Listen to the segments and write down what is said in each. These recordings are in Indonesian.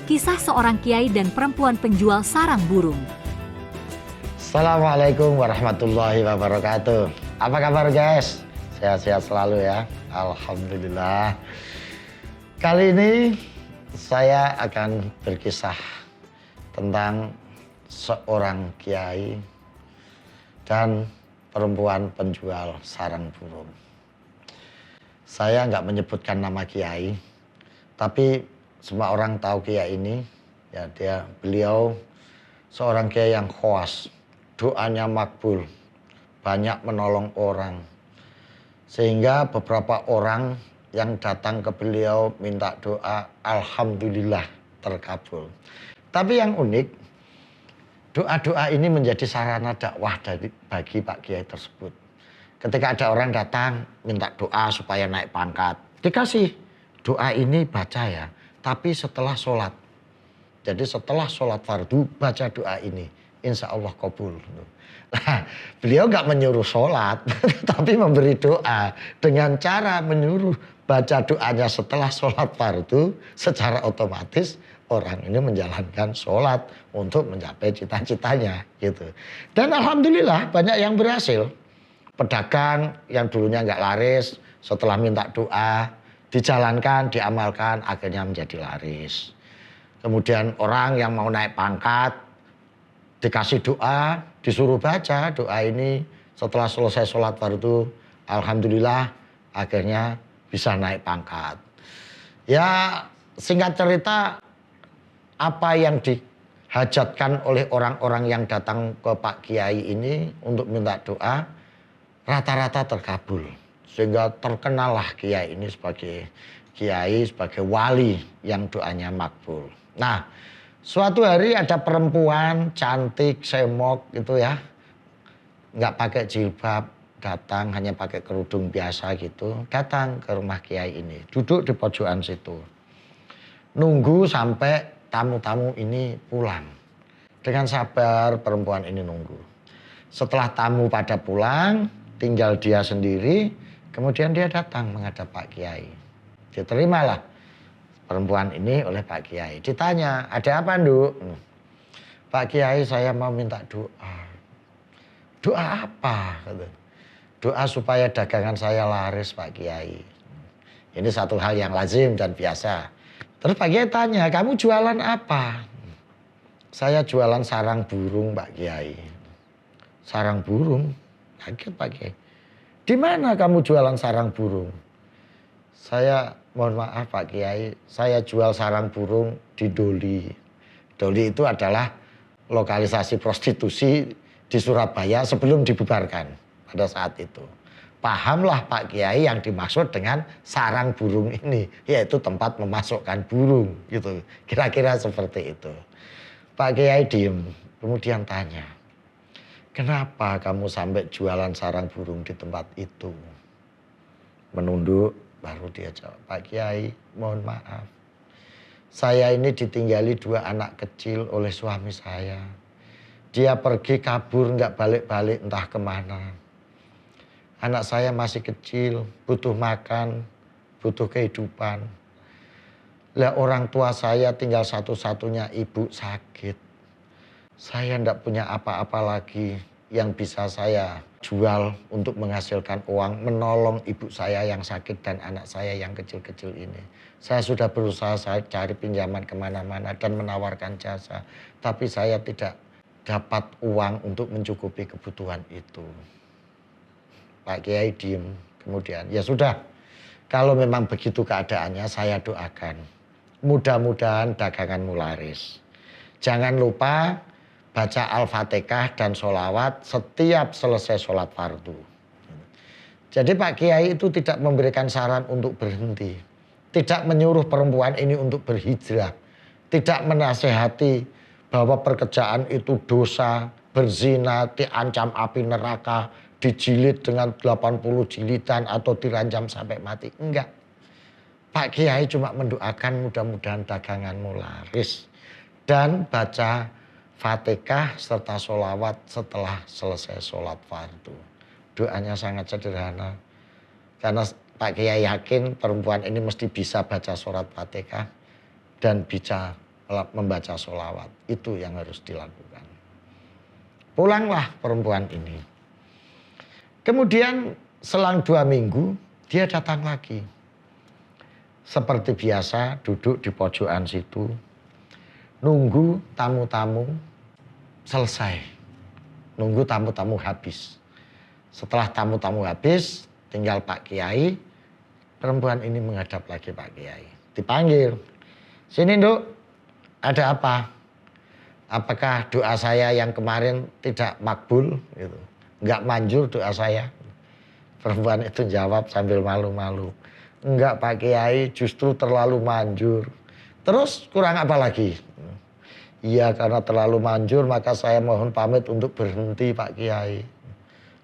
kisah seorang kiai dan perempuan penjual sarang burung. Assalamualaikum warahmatullahi wabarakatuh. Apa kabar guys? Sehat-sehat selalu ya. Alhamdulillah. Kali ini saya akan berkisah tentang seorang kiai dan perempuan penjual sarang burung. Saya nggak menyebutkan nama kiai, tapi semua orang tahu kiai ini. Ya, beliau seorang kiai yang khawas, doanya makbul, banyak menolong orang. Sehingga beberapa orang yang datang ke beliau minta doa, alhamdulillah terkabul. Tapi yang unik, doa-doa ini menjadi sarana dakwah bagi Pak Kiai tersebut. Ketika ada orang datang minta doa supaya naik pangkat, dikasih doa ini baca ya, tapi setelah sholat. Jadi setelah sholat fardu baca doa ini, insya Allah kabul. Nah, beliau nggak menyuruh sholat, tapi memberi doa dengan cara menyuruh baca doanya setelah sholat fardu. Secara otomatis orang ini menjalankan sholat untuk mencapai cita-citanya gitu. Dan alhamdulillah banyak yang berhasil. Pedagang yang dulunya nggak laris setelah minta doa dijalankan, diamalkan, akhirnya menjadi laris. Kemudian orang yang mau naik pangkat dikasih doa, disuruh baca doa ini setelah selesai sholat fardu, alhamdulillah akhirnya bisa naik pangkat. Ya singkat cerita, apa yang dihajatkan oleh orang-orang yang datang ke Pak Kiai ini untuk minta doa, rata-rata terkabul. Sehingga terkenallah Kiai ini sebagai Kiai, sebagai wali yang doanya makbul. Nah, suatu hari ada perempuan cantik, semok gitu ya. Nggak pakai jilbab, datang hanya pakai kerudung biasa gitu. Datang ke rumah Kiai ini, duduk di pojokan situ. Nunggu sampai tamu-tamu ini pulang. Dengan sabar perempuan ini nunggu. Setelah tamu pada pulang, tinggal dia sendiri, kemudian dia datang menghadap Pak Kiai. Diterimalah perempuan ini oleh Pak Kiai. Ditanya, ada apa Nduk? Pak Kiai, saya mau minta doa. Doa apa? Doa supaya dagangan saya laris Pak Kiai. Ini satu hal yang lazim dan biasa. Terus Pak Kiai tanya, kamu jualan apa? Saya jualan sarang burung Pak Kiai. Sarang burung? Kaget Pak Kiai. Di mana kamu jualan sarang burung? Saya mohon maaf Pak Kiai, saya jual sarang burung di Doli. Doli itu adalah lokalisasi prostitusi di Surabaya sebelum dibubarkan pada saat itu. Pahamlah Pak Kiai yang dimaksud dengan sarang burung ini, yaitu tempat memasukkan burung gitu. Kira-kira seperti itu. Pak Kiai diem, kemudian tanya, kenapa kamu sampai jualan sarang burung di tempat itu? Menunduk, baru dia jawab, Pak Kiai, mohon maaf. Saya ini ditinggali 2 anak kecil oleh suami saya. Dia pergi kabur, nggak balik-balik entah kemana. Anak saya masih kecil, butuh makan, butuh kehidupan. Lah orang tua saya tinggal satu-satunya ibu sakit. Saya nggak punya apa-apa lagi yang bisa saya jual untuk menghasilkan uang, menolong ibu saya yang sakit dan anak saya yang kecil-kecil ini. Saya sudah berusaha, saya cari pinjaman kemana-mana dan menawarkan jasa. Tapi saya tidak dapat uang untuk mencukupi kebutuhan itu. Pak Kiai diem, kemudian ya sudah, kalau memang begitu keadaannya saya doakan. Mudah-mudahan daganganmu laris. Jangan lupa baca Al-Fatihah dan sholawat setiap selesai sholat fardu. Jadi Pak Kiai itu tidak memberikan saran untuk berhenti. Tidak menyuruh perempuan ini untuk berhijrah. Tidak menasehati bahwa pekerjaan itu dosa, berzina, diancam api neraka, dijilid dengan 80 jilidan atau dirancam sampai mati. Enggak. Pak Kiai cuma mendoakan mudah-mudahan daganganmu laris. Dan baca Fatihah serta sholawat setelah selesai sholat fardu. Doanya sangat sederhana. Karena Pak Kiai yakin perempuan ini mesti bisa baca surat Fatihah dan bisa membaca sholawat. Itu yang harus dilakukan. Pulanglah perempuan ini. Kemudian selang 2 minggu dia datang lagi. Seperti biasa duduk di pojokan situ. Nunggu tamu-tamu selesai. Nunggu tamu-tamu habis. Setelah tamu-tamu habis, tinggal Pak Kiai. Perempuan ini menghadap lagi Pak Kiai. Dipanggil. Sini Nduk, ada apa? Apakah doa saya yang kemarin tidak makbul? Gitu. Enggak manjur doa saya? Perempuan itu jawab sambil malu-malu. Enggak Pak Kiai, justru terlalu manjur. Terus kurang apa lagi? Iya, karena terlalu manjur maka saya mohon pamit untuk berhenti Pak Kiai.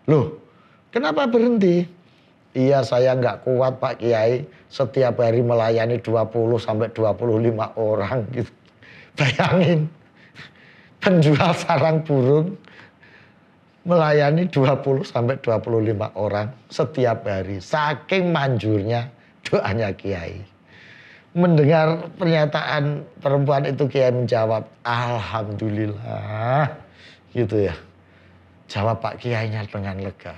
Loh, kenapa berhenti? Iya, saya nggak kuat Pak Kiai, setiap hari melayani 20 sampai 25 orang gitu. Bayangin, penjual sarang burung melayani 20 sampai 25 orang setiap hari. Saking manjurnya doanya Kiai. Mendengar pernyataan perempuan itu, Kiai menjawab, Alhamdulillah. Gitu ya. Jawab Pak Kiainya dengan lega.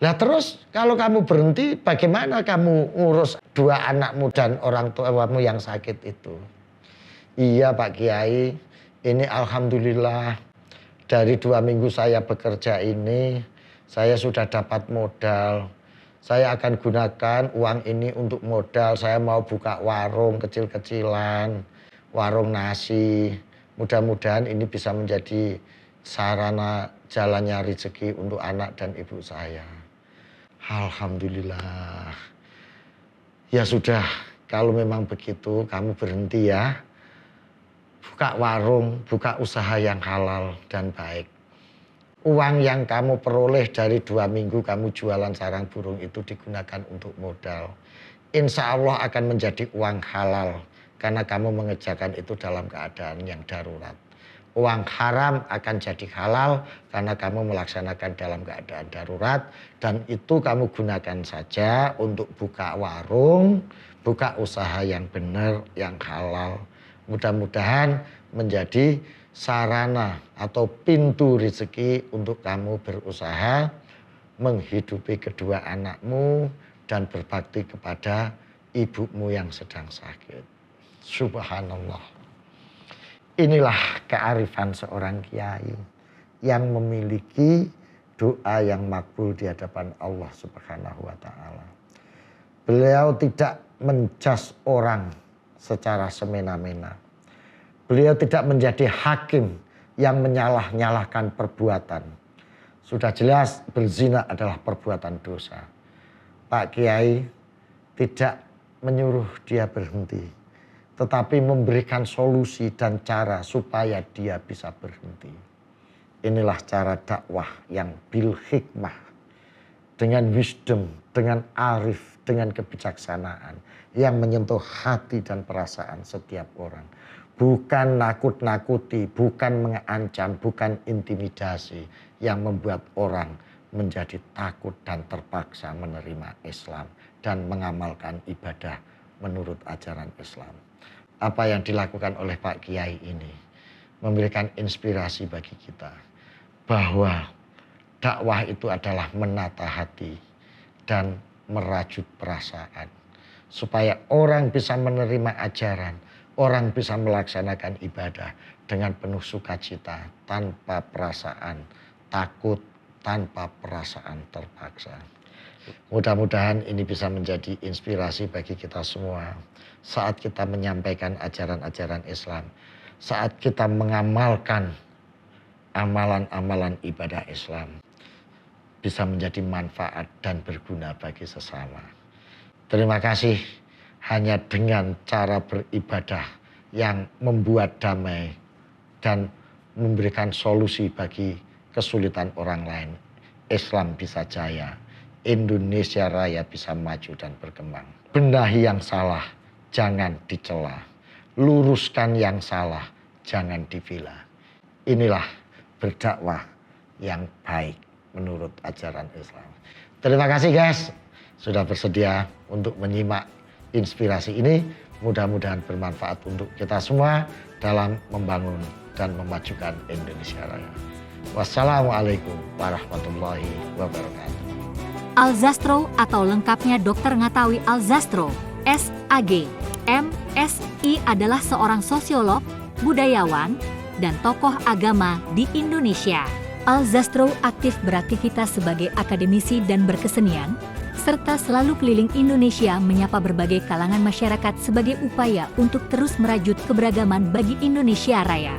Lah terus kalau kamu berhenti, bagaimana kamu ngurus 2 anakmu dan orang tuamu yang sakit itu? Iya Pak Kiai, ini alhamdulillah dari 2 minggu saya bekerja ini, saya sudah dapat modal. Saya akan gunakan uang ini untuk modal. Saya mau buka warung kecil-kecilan, warung nasi. Mudah-mudahan ini bisa menjadi sarana jalannya rezeki untuk anak dan ibu saya. Alhamdulillah. Ya sudah, kalau memang begitu kamu berhenti ya. Buka warung, buka usaha yang halal dan baik. Uang yang kamu peroleh dari 2 minggu kamu jualan sarang burung itu digunakan untuk modal. Insya Allah akan menjadi uang halal karena kamu mengerjakan itu dalam keadaan yang darurat. Uang haram akan jadi halal karena kamu melaksanakan dalam keadaan darurat. Dan itu kamu gunakan saja untuk buka warung, buka usaha yang benar, yang halal. Mudah-mudahan menjadi sarana atau pintu rezeki untuk kamu berusaha menghidupi kedua anakmu dan berbakti kepada ibumu yang sedang sakit. Subhanallah. Inilah kearifan seorang kiai yang memiliki doa yang makbul di hadapan Allah Subhanahu wa taala. Beliau tidak menjas orang secara semena-mena. Beliau tidak menjadi hakim yang menyalah-nyalahkan perbuatan. Sudah jelas berzina adalah perbuatan dosa. Pak Kiai tidak menyuruh dia berhenti, tetapi memberikan solusi dan cara supaya dia bisa berhenti. Inilah cara dakwah yang bil hikmah, dengan wisdom, dengan arif, dengan kebijaksanaan yang menyentuh hati dan perasaan setiap orang. Bukan nakut-nakuti, bukan mengancam, bukan intimidasi yang membuat orang menjadi takut dan terpaksa menerima Islam dan mengamalkan ibadah menurut ajaran Islam. Apa yang dilakukan oleh Pak Kiai ini memberikan inspirasi bagi kita bahwa dakwah itu adalah menata hati dan merajut perasaan supaya orang bisa menerima ajaran, orang bisa melaksanakan ibadah dengan penuh sukacita tanpa perasaan takut, tanpa perasaan terpaksa. Mudah-mudahan ini bisa menjadi inspirasi bagi kita semua saat kita menyampaikan ajaran-ajaran Islam, saat kita mengamalkan amalan-amalan ibadah Islam, bisa menjadi manfaat dan berguna bagi sesama. Terima kasih. Hanya dengan cara beribadah yang membuat damai dan memberikan solusi bagi kesulitan orang lain, Islam bisa jaya, Indonesia Raya bisa maju dan berkembang. Benahi yang salah, jangan dicela. Luruskan yang salah, jangan dibela. Inilah berdakwah yang baik menurut ajaran Islam. Terima kasih guys, sudah bersedia untuk menyimak inspirasi ini. mudah-mudahan bermanfaat untuk kita semua dalam membangun dan memajukan Indonesia Raya. Wassalamualaikum warahmatullahi wabarakatuh. Alzastro atau lengkapnya Dr. Ngatawi Alzastro, S.Ag, M.Si adalah seorang sosiolog, budayawan, dan tokoh agama di Indonesia. Alzastro aktif beraktivitas sebagai akademisi dan berkesenian, serta selalu keliling Indonesia menyapa berbagai kalangan masyarakat sebagai upaya untuk terus merajut keberagaman bagi Indonesia Raya.